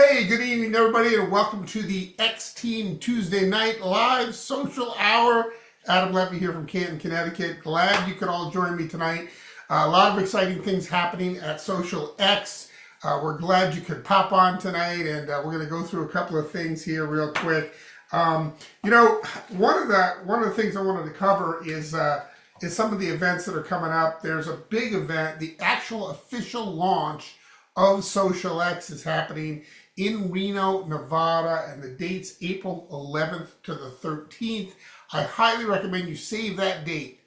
Hey, good evening, everybody, and welcome to the X Team Tuesday Night Live Social Hour. Adam Levy here from Canton, Connecticut. Glad you could all join me tonight. A lot of exciting things happening at Social X. We're glad you could pop on tonight, and we're going to go through a couple of things here real quick. One of the things I wanted to cover is some of the events that are coming up. There's a big event. The actual official launch of Social X is happening in Reno, Nevada, and the date's April 11th to the 13th. I highly recommend you save that date.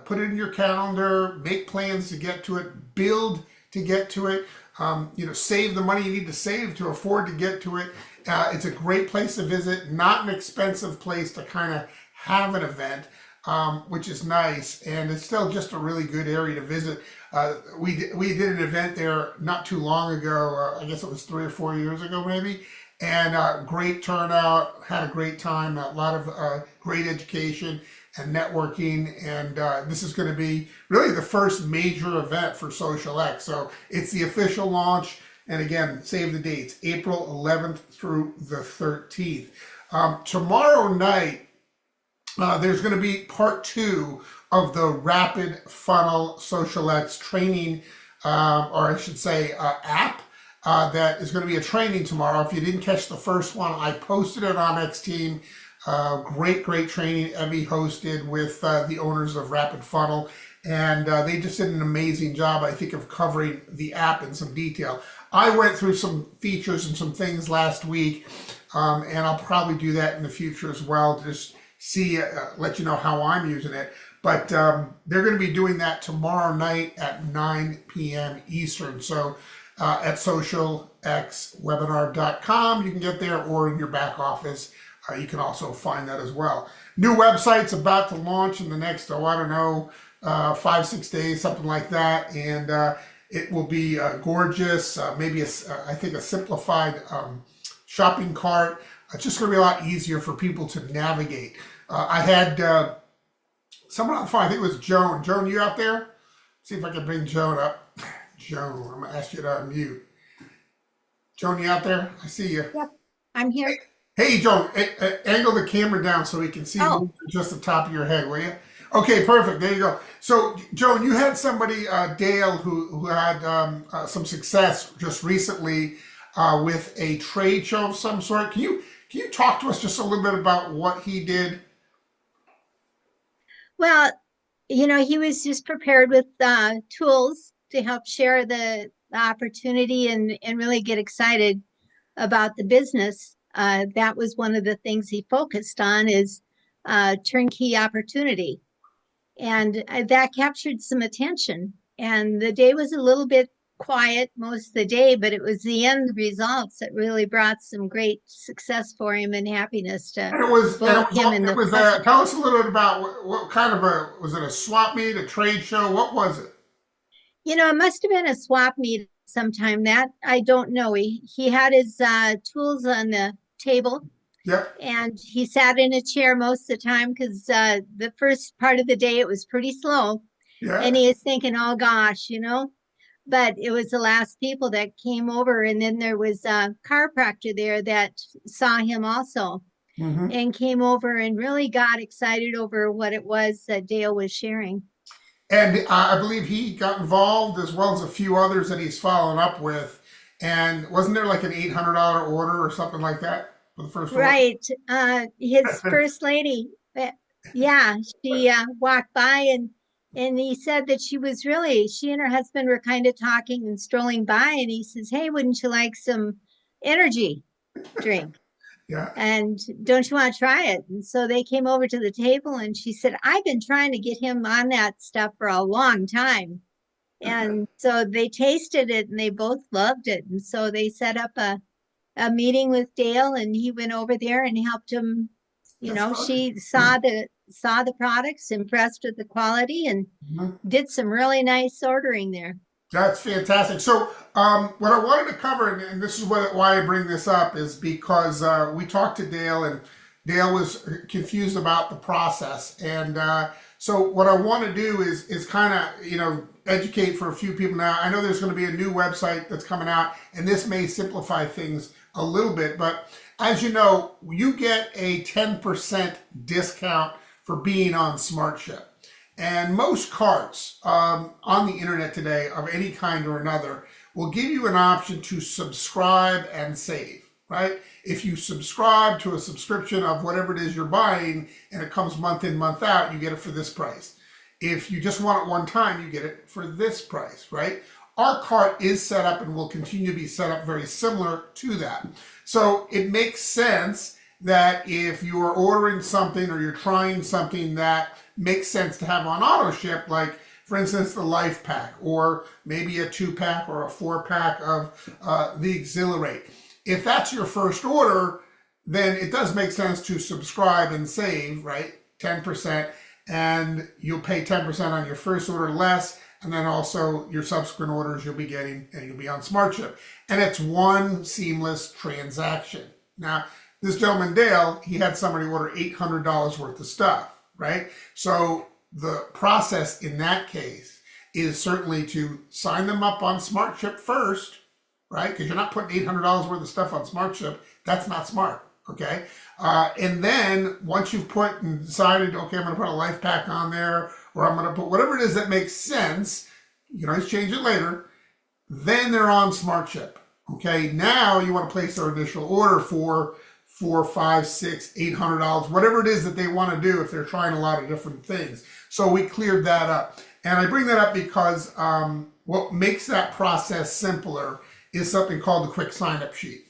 Put it in your calendar, make plans to get to it, build to get to it. Save the money you need to save to afford to get to it. It's a great place to visit, not an expensive place to kind of have an event, which is nice, and it's still just a really good area to visit. We did an event there not too long ago. I guess it was 3 or 4 years ago, maybe, and great turnout. Had a great time. A lot of great education and networking, and this is going to be really the first major event for Social X. So it's the official launch, and again, save the dates: April 11th through the 13th. Tomorrow night, there's going to be part 2 of the Rapid Funnel Social X training, or I should say app, that is going to be a training tomorrow. If you didn't catch the first one, I posted it on X Team. Great training Evie hosted with the owners of Rapid Funnel, and they just did an amazing job, I think, of covering the app in some detail. I went through some features and some things last week, and I'll probably do that in the future as well, to just let you know how I'm using it. But they're going to be doing that tomorrow night at 9 p.m. Eastern. So at socialxwebinar.com, you can get there, or in your back office, you can also find that as well. New website's about to launch in the next, 5-6 days, something like that. And it will be gorgeous, maybe I think a simplified shopping cart. It's just going to be a lot easier for people to navigate. I had someone on the phone, I think it was Joan. Joan, you out there? See if I can bring Joan up. Joan, I'm going to ask you to unmute. Joan, you out there? I see you. Yep, I'm here. Hey, Joan, angle the camera down so we can see just the top of your head, will you? Okay, perfect. There you go. So, Joan, you had somebody, Dale, who had some success just recently with a trade show of some sort. Can you talk to us just a little bit about what he did? Well, he was just prepared with tools to help share the opportunity and really get excited about the business. That was one of the things he focused on, is turnkey opportunity. And that captured some attention. And the day was a little bit quiet most of the day, but it was the end results that really brought some great success for him and happiness to both him and the customer. Tell us a little bit about what kind of was it a swap meet, a trade show? What was it? It must have been a swap meet sometime. That I don't know. He had his tools on the table, Yep. and he sat in a chair most of the time because the first part of the day it was pretty slow. Yeah. And he was thinking, oh gosh, but it was the last people that came over. And then there was a chiropractor there that saw him also, and came over and really got excited over what it was that Dale was sharing. And I believe he got involved, as well as a few others that he's following up with. And wasn't there like an $800 order or something like that for the first order? Right. His first lady, yeah, she walked by, and he said that she and her husband were kind of talking and strolling by, and he says, hey, wouldn't you like some energy drink? Yeah. And don't you want to try it? And so they came over to the table, and she said, I've been trying to get him on that stuff for a long time. And so they tasted it, and they both loved it. And so they set up a meeting with Dale, and he went over there and helped him. She saw the products, impressed with the quality, and did some really nice ordering there. That's fantastic. So, what I wanted to cover, and this is why I bring this up, is because we talked to Dale, and Dale was confused about the process. And So what I want to do is kind of, educate for a few people now. I know there's going to be a new website that's coming out, and this may simplify things a little bit, but as you know, you get a 10% discount for being on SmartShip. And most carts on the internet today of any kind or another will give you an option to subscribe and save, right? If you subscribe to a subscription of whatever it is you're buying and it comes month in, month out, you get it for this price. If you just want it one time, you get it for this price, right? Our cart is set up and will continue to be set up very similar to that. So it makes sense that if you are ordering something or you're trying something that makes sense to have on auto ship, like for instance, the Life Pack, or maybe a 2-pack or a 4-pack of the Exhilarate. If that's your first order, then it does make sense to subscribe and save, right? 10%, and you'll pay 10% on your first order less, and then also your subsequent orders you'll be getting, and you'll be on SmartShip. And it's one seamless transaction. Now, this gentleman, Dale, he had somebody order $800 worth of stuff, right? So the process in that case is certainly to sign them up on SmartShip first, right? Because you're not putting $800 worth of stuff on SmartShip. That's not smart, okay? And then once you've put and decided, okay, I'm going to put a Life Pack on there, or I'm going to put whatever it is that makes sense, you can always change it later, then they're on SmartShip, okay? Now you want to place their initial order for $4, $5, $6, $800, whatever it is that they want to do if they're trying a lot of different things. So we cleared that up. And I bring that up because what makes that process simpler is something called the quick sign-up sheet.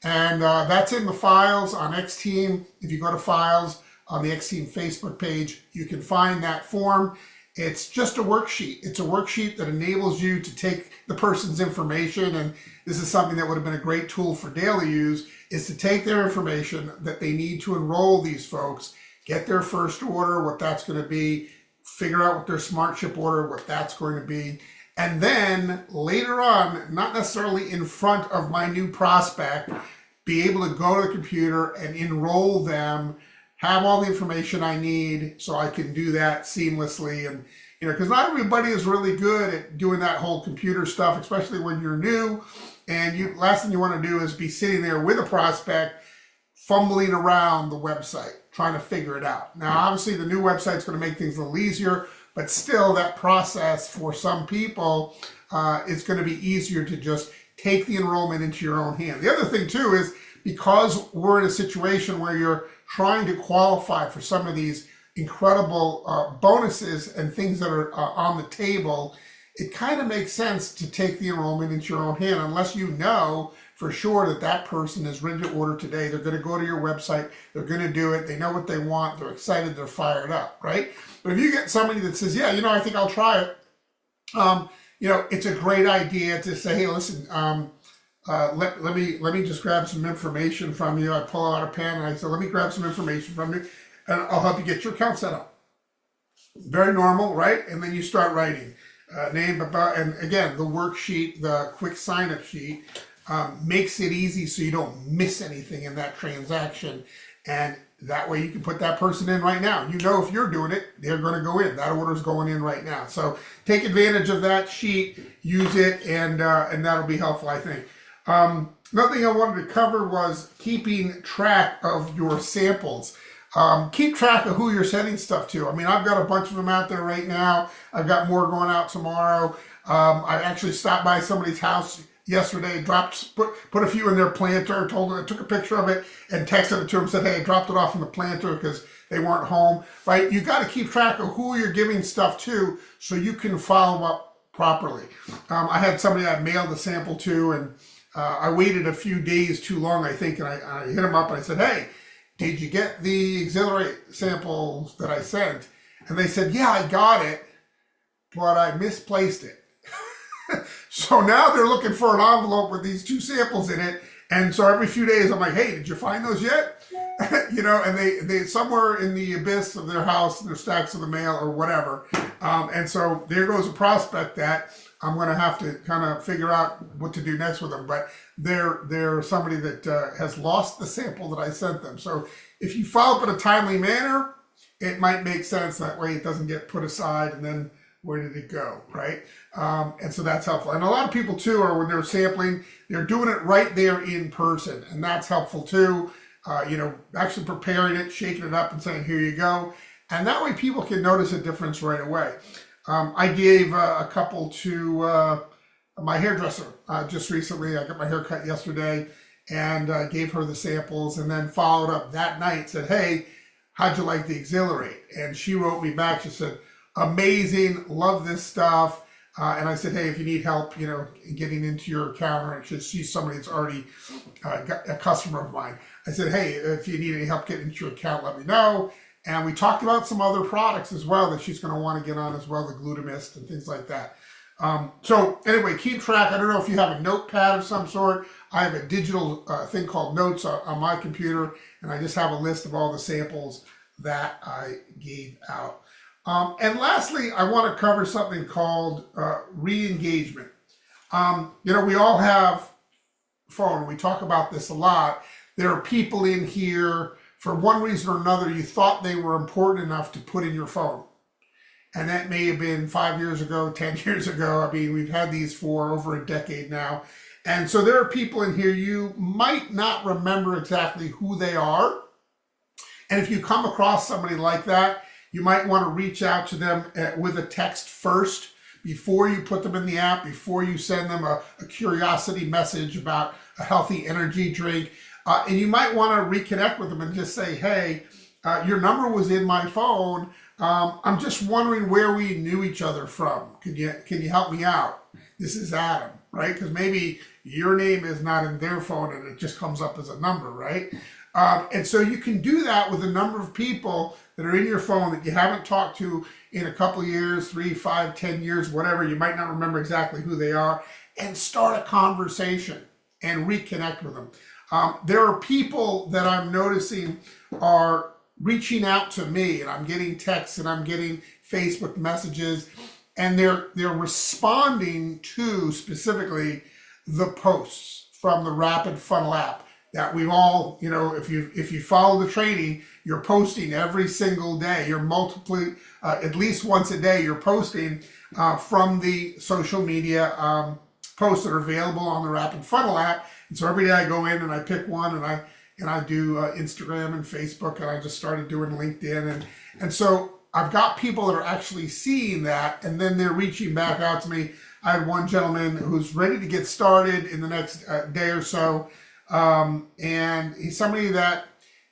And that's in the files on X-Team. If you go to files on the X-Team Facebook page, you can find that form. It's just a worksheet. It's a worksheet that enables you to take the person's information, and this is something that would have been a great tool for Dale to use, is to take their information that they need to enroll these folks, get their first order, what that's going to be, figure out what their SmartShip order, what that's going to be, and then later on, not necessarily in front of my new prospect, be able to go to the computer and enroll them, have all the information I need so I can do that seamlessly. And, because not everybody is really good at doing that whole computer stuff, especially when you're new. And last thing you want to do is be sitting there with a prospect, fumbling around the website, trying to figure it out. Now, obviously, the new website's going to make things a little easier, but still, that process for some people is going to be easier to just take the enrollment into your own hand. The other thing, too, is because we're in a situation where you're trying to qualify for some of these incredible bonuses and things that are on the table, it kind of makes sense to take the enrollment into your own hand, unless you know for sure that that person is ready to order today. They're going to go to your website, they're going to do it, they know what they want, they're excited, they're fired up, right? But if you get somebody that says, yeah, I think I'll try it, it's a great idea to say, hey, listen, let me just grab some information from you. I pull out a pen and I say, let me grab some information from you, and I'll help you get your account set up. Very normal, right? And then you start writing name, about, and again, the worksheet, the quick sign-up sheet, makes it easy so you don't miss anything in that transaction. And that way you can put that person in right now. If you're doing it, they're going to go in. That order's going in right now. So take advantage of that sheet, use it, and that'll be helpful, I think. Another thing I wanted to cover was keeping track of your samples. Keep track of who you're sending stuff to. I mean, I've got a bunch of them out there right now. I've got more going out tomorrow. I actually stopped by somebody's house yesterday, put a few in their planter, took a picture of it and texted it to them, said, hey, I dropped it off in the planter because they weren't home, right? You got to keep track of who you're giving stuff to so you can follow up properly. I had somebody I mailed a sample to, and I waited a few days too long, I think, and I hit them up and I said, hey, did you get the Exhilarate samples that I sent? And they said, yeah, I got it, but I misplaced it. So now they're looking for an envelope with these 2 samples in it. And so every few days I'm like, hey, did you find those yet? And they somewhere in the abyss of their house, their stacks of the mail or whatever. And so there goes a prospect that I'm going to have to kind of figure out what to do next with them. But they're somebody that has lost the sample that I sent them. So if you follow up in a timely manner, it might make sense that way. It doesn't get put aside and then where did it go, right? And so that's helpful. And a lot of people too are, when they're sampling, they're doing it right there in person, and that's helpful too. Actually preparing it, shaking it up and saying, here you go. And that way people can notice a difference right away. I gave a couple to my hairdresser just recently. I got my hair cut yesterday, and gave her the samples, and then followed up that night, said, hey, how'd you like the Exhilarate? And she wrote me back. She said, amazing, love this stuff. And I said, hey, if you need help, getting into your account, or she's somebody that's already got a customer of mine. I said, hey, if you need any help getting into your account, let me know. And we talked about some other products as well that she's going to want to get on as well, the Glutamist and things like that. So anyway, keep track. I don't know if you have a notepad of some sort. I have a digital thing called Notes on my computer, and I just have a list of all the samples that I gave out. And lastly, I want to cover something called re-engagement. We all have phone. We talk about this a lot. There are people in here, for one reason or another, you thought they were important enough to put in your phone. And that may have been 5 years ago, 10 years ago. I mean, we've had these for over a decade now. And so there are people in here, you might not remember exactly who they are. And if you come across somebody like that, you might want to reach out to them with a text first before you put them in the app, before you send them a curiosity message about a healthy energy drink. And you might want to reconnect with them and just say, hey, your number was in my phone. I'm just wondering where we knew each other from. Can you help me out? This is Adam, right? Because maybe your name is not in their phone and it just comes up as a number, right? And so you can do that with a number of people that are in your phone that you haven't talked to in a couple of years, 3, 5, 10 years, whatever. You might not remember exactly who they are, and start a conversation and reconnect with them. There are people that I'm noticing are reaching out to me, and I'm getting texts and I'm getting Facebook messages, and they're responding to specifically the posts from the Rapid Funnel app that we've all, if you follow the training, you're posting every single day. You're at least once a day, you're posting from the social media posts that are available on the Rapid Funnel app. And so every day I go in and I pick one, and I do Instagram and Facebook, and I just started doing LinkedIn. And so I've got people that are actually seeing that, and then they're reaching back out to me. I had one gentleman who's ready to get started in the next day or so. And he's somebody that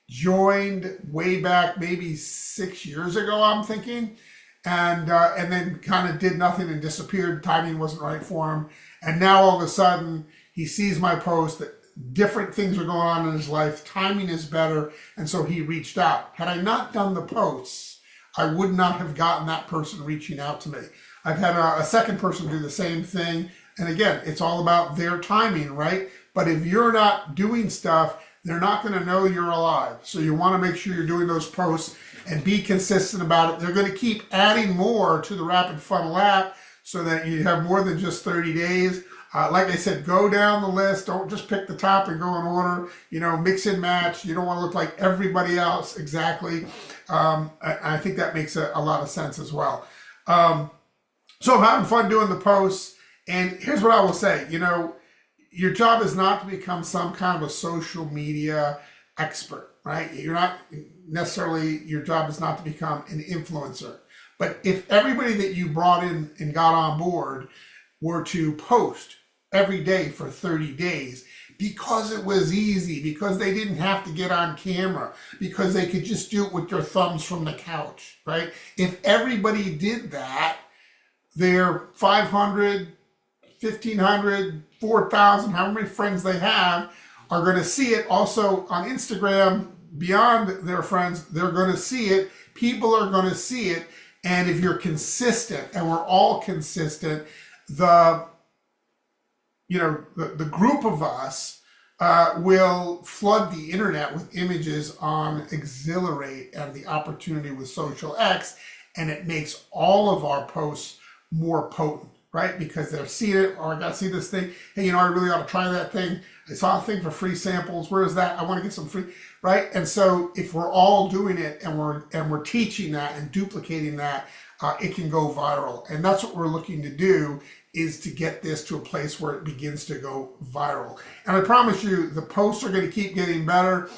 joined way back maybe 6 years ago, I'm thinking, and then kind of did nothing and disappeared. Timing wasn't right for him. And now all of a sudden he sees my post that different things are going on in his life. Timing is better. And so he reached out. Had I not done the posts, I would not have gotten that person reaching out to me. I've had a second person do the same thing. And again, it's all about their timing, right? But if you're not doing stuff, they're not going to know you're alive. So you want to make sure you're doing those posts and be consistent about it. They're going to keep adding more to the Rapid Funnel app so that you have more than just 30 days. Like I said, go down the list. Don't just pick the top and go in order. Mix and match. You don't want to look like everybody else exactly. I think that makes a lot of sense as well. So I'm having fun doing the posts. And here's what I will say. Your job is not to become some kind of a social media expert, right? You're not necessarily, your job is not to become an influencer. But if everybody that you brought in and got on board were to post every day for 30 days, because it was easy, because they didn't have to get on camera, because they could just do it with their thumbs from the couch, right? If everybody did that, their 500, 1,500, 4,000, however many friends they have, are going to see it. Also on Instagram, beyond their friends, they're going to see it. People are going to see it. And if you're consistent, and we're all consistent, the group of us will flood the internet with images on Exhilarate and the opportunity with Social X, and it makes all of our posts more potent, right? Because they're seeing it. Oh, I got to see this thing. Hey, I really ought to try that thing. I saw a thing for free samples. Where is that? I want to get some free, right? And so if we're all doing it and we're teaching that and duplicating that, it can go viral. And that's what we're looking to do, is to get this to a place where it begins to go viral. And I promise you, the posts are going to keep getting better.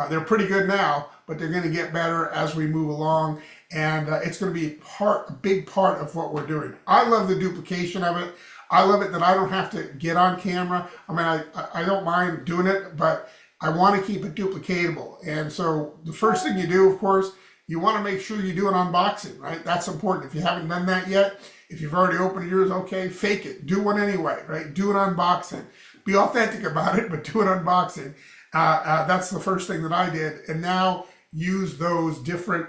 They're pretty good now, but they're going to get better as we move along. And it's going to be a big part of what we're doing. I love the duplication of it. I love it that I don't have to get on camera. I mean, I don't mind doing it, but I want to keep it duplicatable. And so the first thing you do, of course, you want to make sure you do an unboxing, right? That's important. If you haven't done that yet, if you've already opened yours, okay, fake it. Do one anyway, right? Do an unboxing. Be authentic about it, but do an unboxing. That's the first thing that I did. And now use those different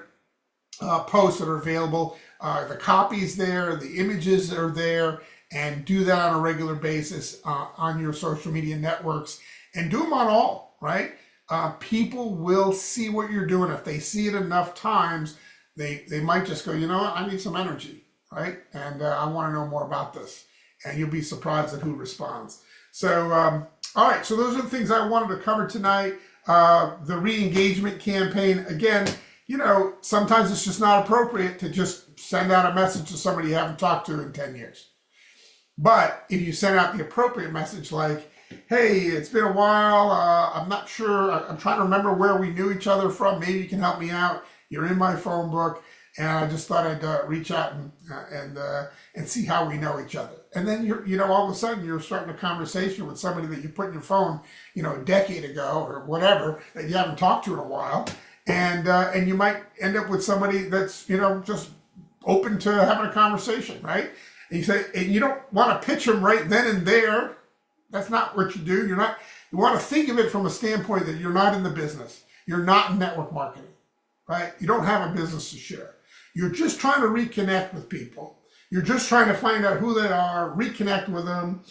posts that are available. The copies there, the images are there, and do that on a regular basis on your social media networks, and do them on all, right? People will see what you're doing. If they see it enough times, they might just go, you know what, I need some energy, right? And I want to know more about this. And you'll be surprised at who responds. So, all right, so those are the things I wanted to cover tonight. The re-engagement campaign, again, sometimes it's just not appropriate to just send out a message to somebody you haven't talked to in 10 years. But if you send out the appropriate message like, hey, it's been a while, I'm not sure, I'm trying to remember where we knew each other from, maybe you can help me out, you're in my phone book, and I just thought I'd reach out and see how we know each other. And then all of a sudden you're starting a conversation with somebody that you put in your phone, a decade ago or whatever, that you haven't talked to in a while. And you might end up with somebody that's, just open to having a conversation, right? And you don't want to pitch them right then and there. That's not what you do. You want to think of it from a standpoint that you're not in the business. You're not in network marketing, right? You don't have a business to share. You're just trying to reconnect with people. You're just trying to find out who they are, reconnect with them.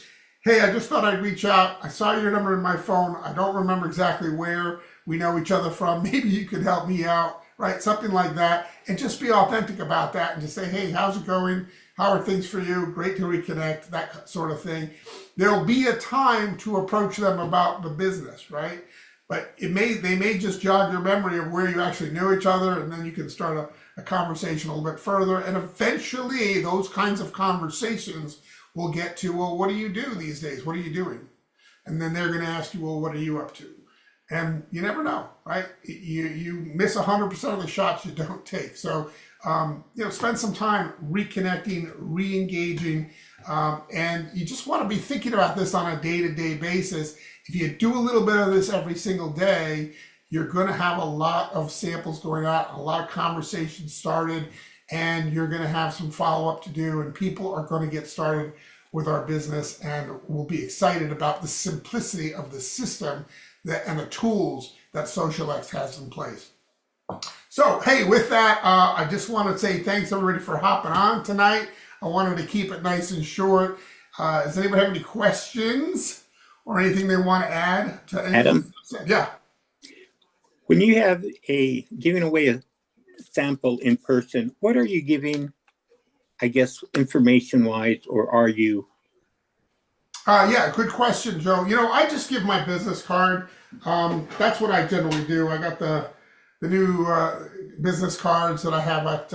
Hey, I just thought I'd reach out. I saw your number in my phone. I don't remember exactly where we know each other from. Maybe you could help me out, right? Something like that. And just be authentic about that and just say, hey, how's it going? How are things for you? Great to reconnect, that sort of thing. There'll be a time to approach them about the business, right? But they may just jog your memory of where you actually knew each other, and then you can start a conversation a little bit further. And eventually those kinds of conversations will get to, well, what do you do these days? What are you doing? And then they're going to ask you, well, what are you up to? And you never know, right? You miss 100% of the shots you don't take. So, spend some time reconnecting, re-engaging, and you just want to be thinking about this on a day-to-day basis. If you do a little bit of this every single day, you're going to have a lot of samples going out, a lot of conversations started, and you're going to have some follow-up to do, and people are going to get started with our business and will be excited about the simplicity of the system and the tools that SocialX has in place. So, hey, with that, I just want to say thanks everybody for hopping on tonight. I wanted to keep it nice and short. Does anybody have any questions or anything they want to add to anything? Adam? Yeah. When you have giving away a sample in person, what are you giving, I guess, information-wise, or are you? Yeah, good question, Joe. I just give my business card. That's what I generally do. I got the new business cards that I have at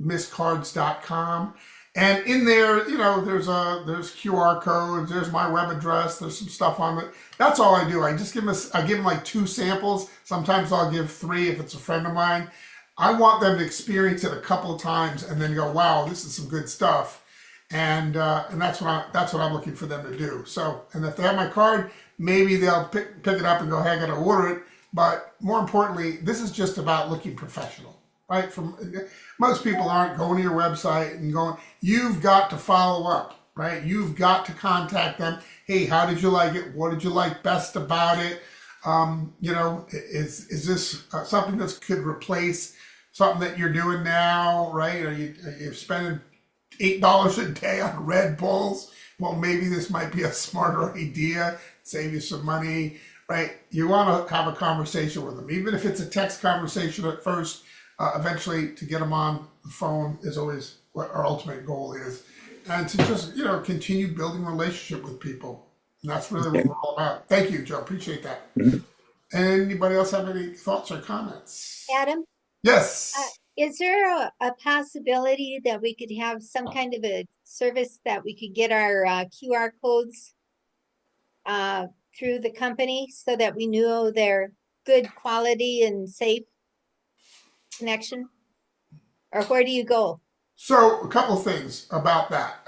misscards.com. And in there, there's QR codes, there's my web address, there's some stuff on it. That's all I do. I just give them like 2 samples. Sometimes I'll give 3 if it's a friend of mine. I want them to experience it a couple of times and then go, wow, this is some good stuff. And that's what I'm looking for them to do. So, and if they have my card, maybe they'll pick it up and go, hey, I got to order it. But more importantly, this is just about looking professional, right? Most people aren't going to your website and going, you've got to follow up, right? You've got to contact them. Hey, how did you like it? What did you like best about it? Is this something that could replace something that you're doing now, right? Are you spending $8 a day on Red Bulls? Well, maybe this might be a smarter idea, save you some money, right? You want to have a conversation with them, even if it's a text conversation at first. Eventually, to get them on the phone is always what our ultimate goal is. and to just, continue building relationship with people. And that's really what we're all about. Thank you, Joe. Appreciate that. Mhm. Anybody else have any thoughts or comments? Adam, Yes. is there a possibility that we could have some kind of a service that we could get our QR codes through the company so that we know they're good quality and safe connection? Or where do you go? So a couple things about that.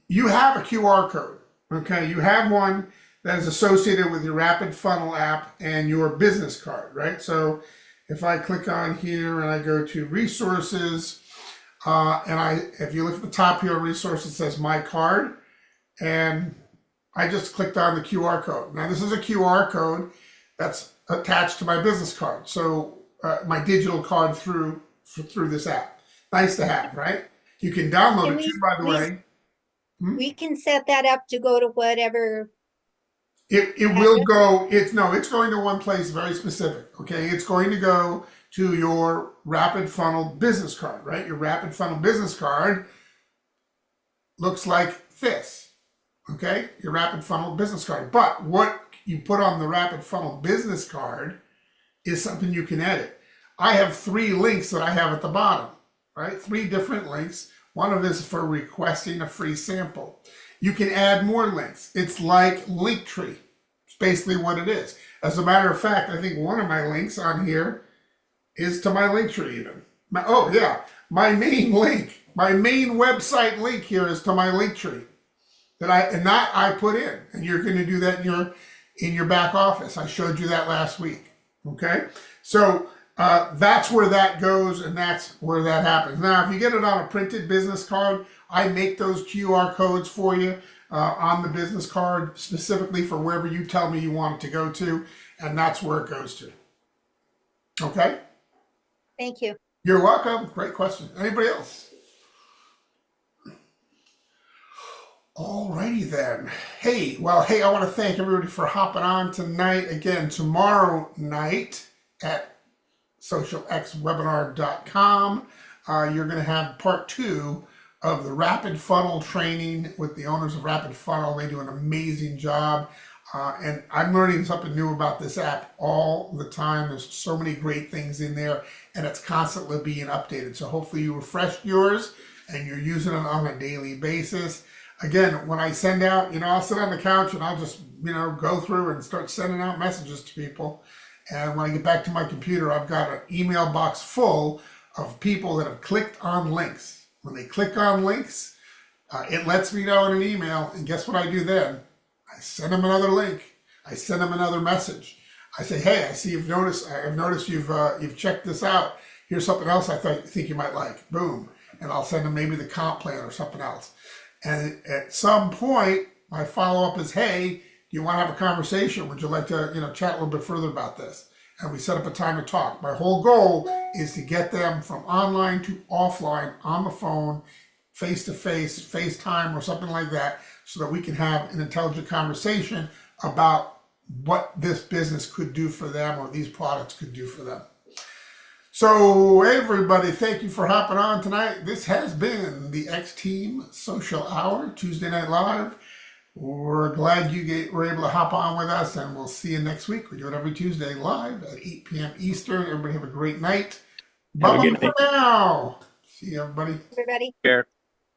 You have a QR code. Okay, you have one that is associated with your Rapid Funnel app and your business card, right? So if I click on here and I go to resources, if you look at the top here, resources, it says my card, and I just clicked on the QR code. Now this is a QR code that's attached to my business card, so my digital card through this app. Nice to have, right? You can download Can it too, by the way. We can set that up to go to whatever. It will go, it's going to one place very specific, okay? It's going to go to your Rapid Funnel business card, right? Your Rapid Funnel business card looks like this, okay? Your Rapid Funnel business card. But what you put on the Rapid Funnel business card is something you can edit. I have 3 links that I have at the bottom, right? 3 different links. One of them is for requesting a free sample. You can add more links. It's like Linktree. It's basically what it is. As a matter of fact, I think one of my links on here is to my Linktree even. My main link, my main website link here is to my Linktree that I put in. And you're going to do that in your back office. I showed you that last week. Okay? So that's where that goes, and that's where that happens. Now, if you get it on a printed business card, I make those QR codes for you on the business card specifically for wherever you tell me you want it to go to, and that's where it goes to. Okay? Thank you. You're welcome. Great question. Anybody else? Alrighty then. Hey, I want to thank everybody for hopping on tonight. Again, tomorrow night at socialxwebinar.com. You're going to have part 2 of the Rapid Funnel training with the owners of Rapid Funnel. They do an amazing job. And I'm learning something new about this app all the time. There's so many great things in there, and it's constantly being updated. So hopefully you refreshed yours and you're using it on a daily basis. Again, when I send out, I'll sit on the couch and I'll just, go through and start sending out messages to people. And when I get back to my computer, I've got an email box full of people that have clicked on links. When they click on links, it lets me know in an email. And guess what I do then? I send them another link. I send them another message. I say, hey, I've noticed you've checked this out. Here's something else I think you might like. Boom. And I'll send them maybe the comp plan or something else. And at some point, my follow-up is, hey, you want to have a conversation? Would you like to, chat a little bit further about this? And we set up a time to talk. My whole goal is to get them from online to offline on the phone, face-to-face, FaceTime or something like that, so that we can have an intelligent conversation about what this business could do for them or these products could do for them. So everybody, thank you for hopping on tonight. This has been the X Team Social Hour, Tuesday Night Live. We're glad you were able to hop on with us, and we'll see you next week. We do it every Tuesday live at 8 p.m. Eastern. Everybody have a great night. Bye-bye for now. See you, everybody. Everybody. Sure.